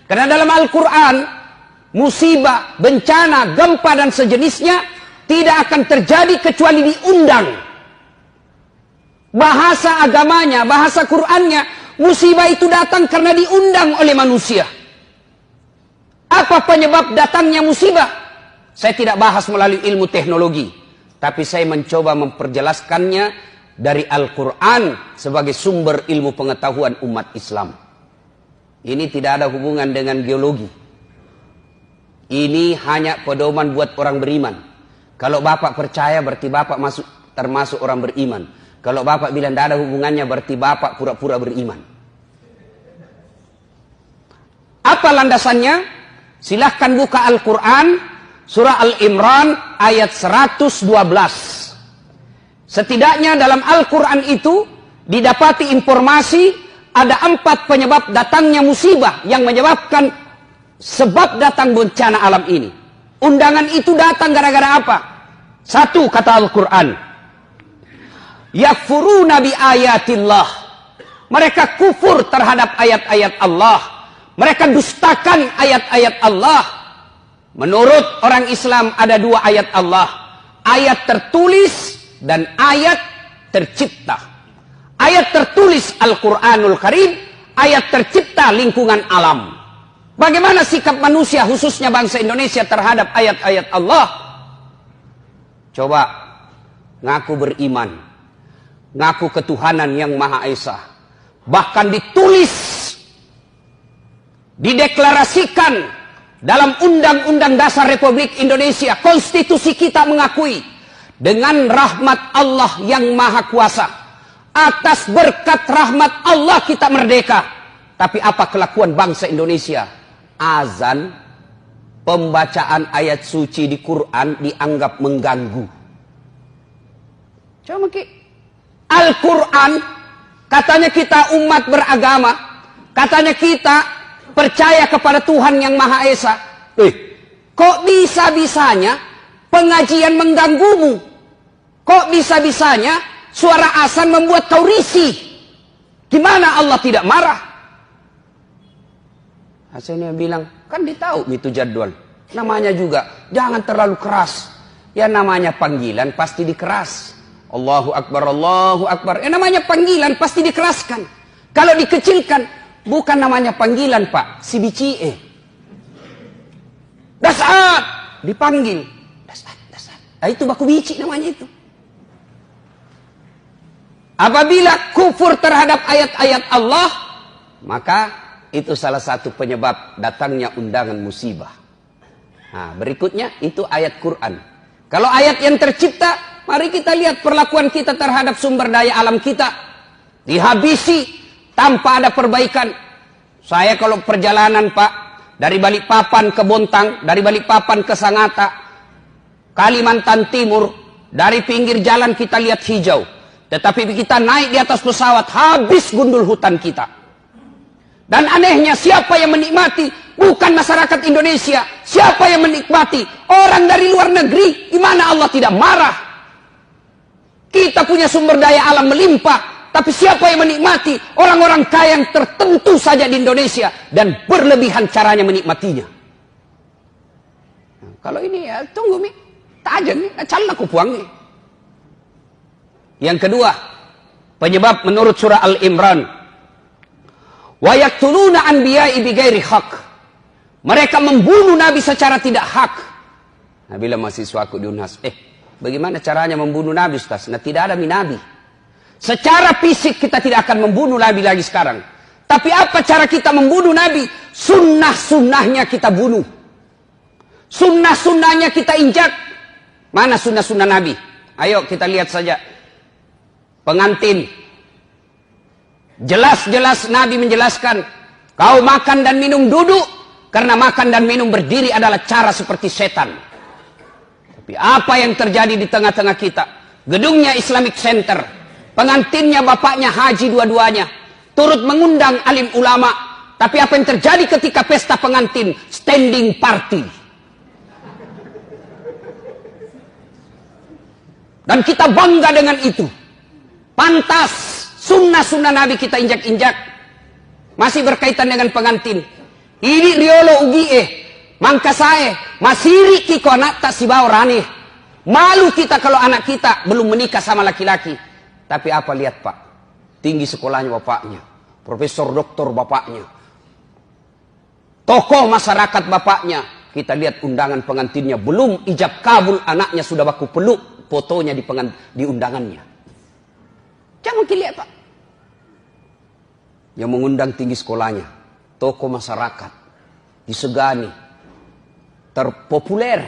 Karena dalam Al-Quran, musibah, bencana, gempa dan sejenisnya tidak akan terjadi kecuali diundang. Bahasa agamanya, bahasa Qur'annya, musibah itu datang karena diundang oleh manusia. Apa penyebab datangnya musibah? Saya tidak bahas melalui ilmu teknologi, tapi saya mencoba memperjelaskannya dari Al-Quran sebagai sumber ilmu pengetahuan umat Islam. Ini tidak ada hubungan dengan geologi. Ini hanya pedoman buat orang beriman. Kalau Bapak percaya berarti Bapak termasuk orang beriman. Kalau Bapak bilang tidak ada hubungannya berarti Bapak pura-pura beriman. Apa landasannya? Silahkan buka Al-Quran, surah Al-Imran ayat 112. Setidaknya dalam Al-Quran itu didapati informasi ada 4 penyebab datangnya musibah yang menyebabkan sebab datang bencana alam ini. Undangan itu datang gara-gara apa? 1, kata Al-Quran, yakfuruna bi ayatillah. Mereka kufur terhadap ayat-ayat Allah. Mereka dustakan ayat-ayat Allah. Menurut orang Islam ada 2 ayat Allah. Ayat tertulis dan ayat tercipta. Ayat tertulis Al-Quranul Karim, ayat tercipta lingkungan alam. Bagaimana sikap manusia khususnya bangsa Indonesia terhadap ayat-ayat Allah? Coba ngaku beriman, ngaku ketuhanan yang Maha Esa. Bahkan ditulis, dideklarasikan dalam Undang-Undang Dasar Republik Indonesia. Konstitusi kita mengakui dengan rahmat Allah yang Maha Kuasa. Atas berkat rahmat Allah kita merdeka. Tapi apa kelakuan bangsa Indonesia? Azan, pembacaan ayat suci di Quran dianggap mengganggu. Coba Al-Quran, katanya kita umat beragama, katanya kita percaya kepada Tuhan yang Maha Esa. Kok bisa-bisanya pengajian mengganggumu? Kok bisa-bisanya suara azan membuat kau risih? Gimana Allah tidak marah? Hasilnya bilang, kan ditahu itu jadwal. Namanya juga, jangan terlalu keras. Ya namanya panggilan pasti dikeras. Allahu Akbar, Allahu Akbar. Namanya panggilan pasti dikeraskan. Kalau dikecilkan, bukan namanya panggilan Pak, si bicie. Dasat, dipanggil. Dasat, dasat. Nah, itu baku bici namanya itu. Apabila kufur terhadap ayat-ayat Allah, maka itu salah satu penyebab datangnya undangan musibah. Nah, berikutnya itu ayat Quran. Kalau ayat yang tercipta, mari kita lihat perlakuan kita terhadap sumber daya alam kita. Dihabisi tanpa ada perbaikan. Saya kalau perjalanan Pak, dari Balikpapan ke Bontang, dari Balikpapan ke Sangatta, Kalimantan Timur, dari pinggir jalan kita lihat hijau. Tetapi kita naik di atas pesawat, habis gundul hutan kita. Dan anehnya siapa yang menikmati? Bukan masyarakat Indonesia. Siapa yang menikmati? Orang dari luar negeri. Di mana Allah tidak marah? Kita punya sumber daya alam melimpah. Tapi siapa yang menikmati? Orang-orang kaya yang tertentu saja di Indonesia. Dan berlebihan caranya menikmatinya. Nah, kalau ini ya tunggu mi. Tajam mi. Calon aku puang mi. Yang kedua. Penyebab menurut surah Al-Imran. Wa yaqtuluna anbiya'i bighairi haq. Mereka membunuh nabi secara tidak hak. Nah, bila mahasiswaku di Unhas, bagaimana caranya membunuh nabi Ustaz? Nah, tidak ada nabi. Secara fisik kita tidak akan membunuh nabi lagi sekarang. Tapi apa cara kita membunuh nabi? Sunnah-sunnahnya kita bunuh. Sunnah-sunnahnya kita injak. Mana sunnah-sunnah nabi? Ayo kita lihat saja. Pengantin. Jelas-jelas Nabi menjelaskan, kau makan dan minum duduk, karena makan dan minum berdiri adalah cara seperti setan. Tapi apa yang terjadi di tengah-tengah kita? Gedungnya Islamic Center, pengantinnya bapaknya haji dua-duanya, turut mengundang alim ulama. Tapi apa yang terjadi ketika pesta pengantin? Standing party. Dan kita bangga dengan itu. Pantas sunnah-sunnah Nabi kita injak-injak. Masih berkaitan dengan pengantin. Ini riolo ugie, mangkasae, masiri kiko anak tak si rani. Malu kita kalau anak kita belum menikah sama laki-laki. Tapi apa lihat Pak? Tinggi sekolahnya bapaknya, profesor doktor bapaknya, tokoh masyarakat bapaknya. Kita lihat undangan pengantinnya, belum ijab kabul anaknya sudah baku peluk fotonya di undangannya. Jangan lihat Pak. Yang mengundang tinggi sekolahnya, tokoh masyarakat, disegani, terpopuler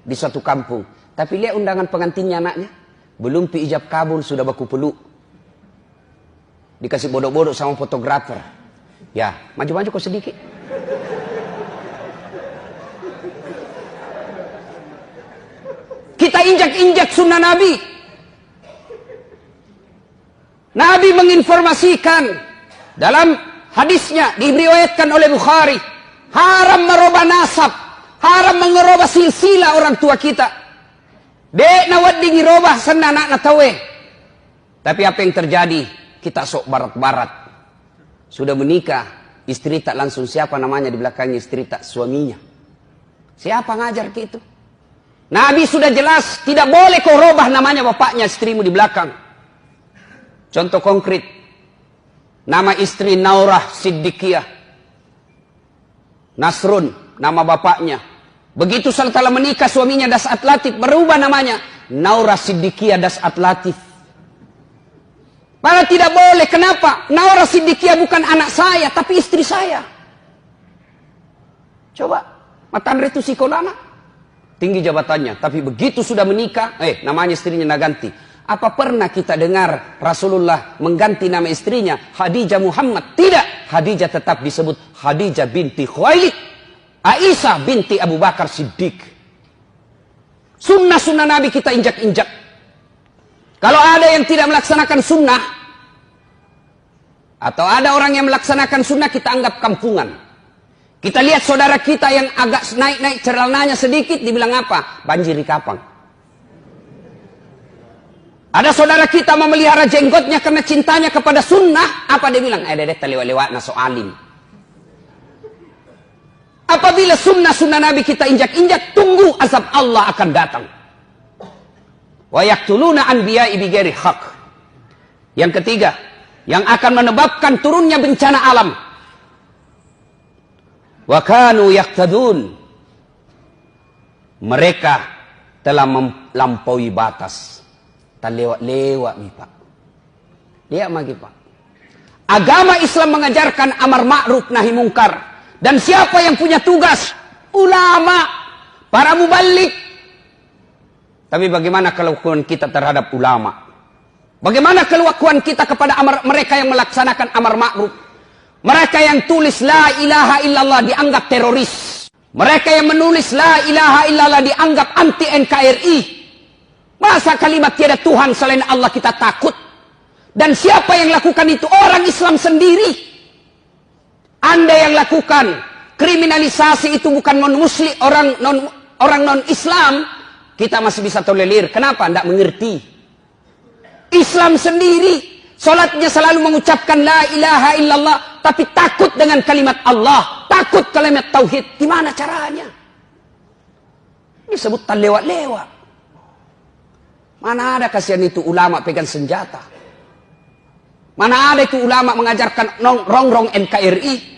di suatu kampung. Tapi lihat undangan pengantinnya anaknya, belum pi ijab kabul sudah baku peluk. Dikasih bodoh-bodoh sama fotografer. Ya, maju-maju kok sedikit. Kita injak-injak sunnah Nabi. Nabi menginformasikan dalam hadisnya diriwayatkan oleh Bukhari, haram merubah nasab, haram mengerubah silsilah orang tua kita. Dek nawad ngirobah sena anak tawe. Tapi apa yang terjadi? Kita sok barat-barat. Sudah menikah, istri tak langsung siapa namanya di belakangnya, istri tak suaminya. Siapa ngajar ke itu? Nabi sudah jelas tidak boleh kau robah namanya bapaknya istrimu di belakang. Contoh konkret, nama istri Naurah Siddiqiyah, Nasrun nama bapaknya. Begitu setelah menikah suaminya Das'at Latif, berubah namanya Naurah Siddiqiyah Das'at Latif. Padahal tidak boleh. Kenapa? Naurah Siddiqiyah bukan anak saya, tapi istri saya. Coba, matan itu sikolana. Tinggi jabatannya, tapi begitu sudah menikah, namanya istrinya naganti. Apa pernah kita dengar Rasulullah mengganti nama istrinya Khadijah Muhammad? Tidak, Khadijah tetap disebut Khadijah binti Khuwailid, Aisyah binti Abu Bakar Siddiq. Sunnah-sunnah Nabi kita injak-injak. Kalau ada yang tidak melaksanakan sunnah, atau ada orang yang melaksanakan sunnah, kita anggap kampungan. Kita lihat saudara kita yang agak naik-naik celananya sedikit, dibilang apa? Banjiri kapang. Ada saudara kita memelihara jenggotnya karena cintanya kepada sunnah, apa dia bilang? Dede lewat-lewat na soalim. Apabila sunnah-sunnah Nabi kita injak-injak, tunggu azab Allah akan datang. Wa yaqtuluna anbiya'i bighairi haq. Yang ketiga, yang akan menyebabkan turunnya bencana alam. Wa kanu yaqtadun. Mereka telah melampaui batas. Tak lewat-lewat nih Pak. Lihat lagi Pak. Agama Islam mengajarkan amar ma'ruf nahi mungkar. Dan siapa yang punya tugas? Ulama, para muballigh. Tapi bagaimana kelakuan kita terhadap ulama? Bagaimana kelakuan kita kepada mereka yang melaksanakan amar ma'ruf? Mereka yang tulis la ilaha illallah dianggap teroris. Mereka yang menulis la ilaha illallah dianggap anti NKRI. Masa kalimat tiada Tuhan selain Allah kita takut? Dan siapa yang lakukan itu? Orang Islam sendiri. Anda yang lakukan kriminalisasi itu bukan non-muslim, orang non-Islam, kita masih bisa tolerir. Kenapa? Tidak mengerti. Islam sendiri salatnya selalu mengucapkan la ilaha illallah, tapi takut dengan kalimat Allah, takut kalimat tauhid. Gimana caranya? Disebut tak lewat-lewat. Mana ada kasihan itu ulama pegang senjata? Mana ada itu ulama mengajarkan rongrong NKRI?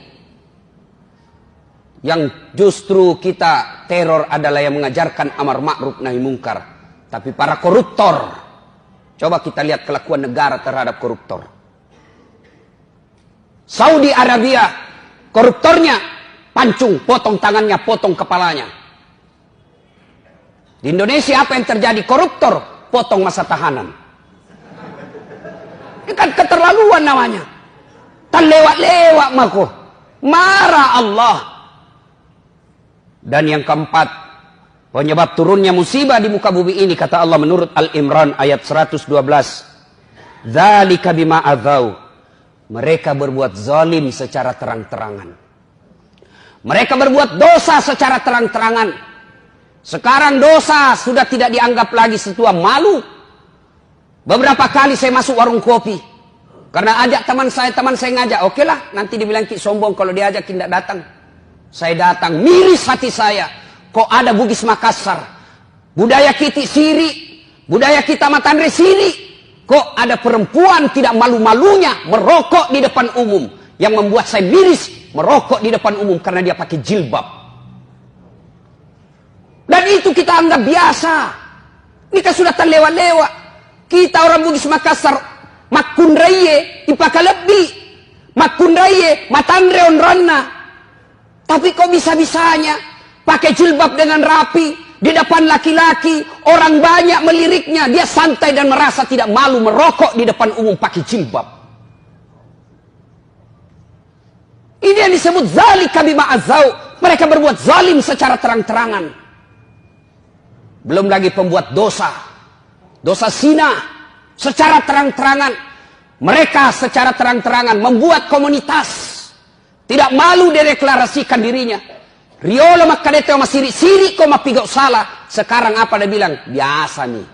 Yang justru kita teror adalah yang mengajarkan amar ma'ruf nahi mungkar. Tapi para koruptor, coba kita lihat kelakuan negara terhadap koruptor. Saudi Arabia, koruptornya pancung, potong tangannya, potong kepalanya. Di Indonesia apa yang terjadi? Koruptor, potong masa tahanan. Ini kan keterlaluan namanya. Tak lewat-lewat mako. Marah Allah. Dan yang keempat, penyebab turunnya musibah di muka bumi ini, kata Allah menurut Al-Imran ayat 112. Dzalika bima adzau. Mereka berbuat zalim secara terang-terangan. Mereka berbuat dosa secara terang-terangan. Sekarang dosa sudah tidak dianggap lagi sesuatu malu. Beberapa kali saya masuk warung kopi. Karena ajak teman saya ngajak. Oke lah, nanti dibilang ki sombong kalau diajak tidak datang. Saya datang, miris hati saya. Kok ada Bugis Makassar, budaya kita siri, budaya kita Matandre siri. Kok ada perempuan tidak malu-malunya merokok di depan umum. Yang membuat saya miris, merokok di depan umum karena dia pakai jilbab. Dan itu kita anggap biasa. Ini kan sudah terlewat-lewat. Kita orang Bugis Makassar, makundraye, ipaka lebih. Makundraye, Matandre onronna. Tapi kok bisa-bisanya pakai jilbab dengan rapi di depan laki-laki, orang banyak meliriknya, dia santai dan merasa tidak malu merokok di depan umum pakai jilbab. Ini yang disebut zalika bima azau. Mereka berbuat zalim secara terang-terangan. Belum lagi pembuat dosa, dosa zina secara terang-terangan. Mereka secara terang-terangan membuat komunitas. Tidak malu deklarasikan dirinya. Riolo makadete sama siri kok mapigau salah. Sekarang apa dia bilang? Biasa nih.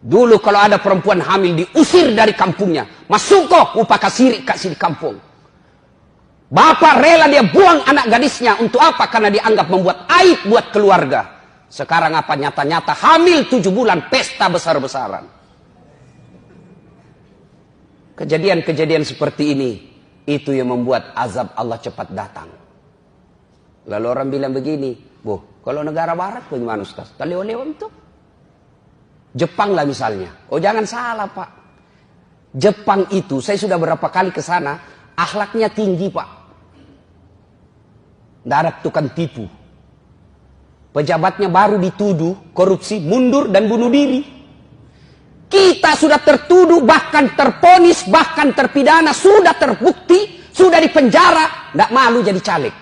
Dulu kalau ada perempuan hamil diusir dari kampungnya. Masuk kok upaka siri kasih di kampung. Bapak rela dia buang anak gadisnya. Untuk apa? Karena dianggap membuat aib buat keluarga. Sekarang apa? Nyata-nyata hamil 7 bulan pesta besar-besaran. Kejadian-kejadian seperti ini. Itu yang membuat azab Allah cepat datang. Lalu orang bilang begini, kalau negara barat bagaimana Ustaz? Taleo-leo itu. Jepang lah misalnya. Oh jangan salah Pak. Jepang itu, saya sudah berapa kali ke sana, akhlaknya tinggi Pak. Tidak ada tukang tipu. Pejabatnya baru dituduh korupsi, mundur dan bunuh diri. Kita sudah tertuduh, bahkan terponis, bahkan terpidana, sudah terbukti, sudah dipenjara, tidak malu jadi caleg.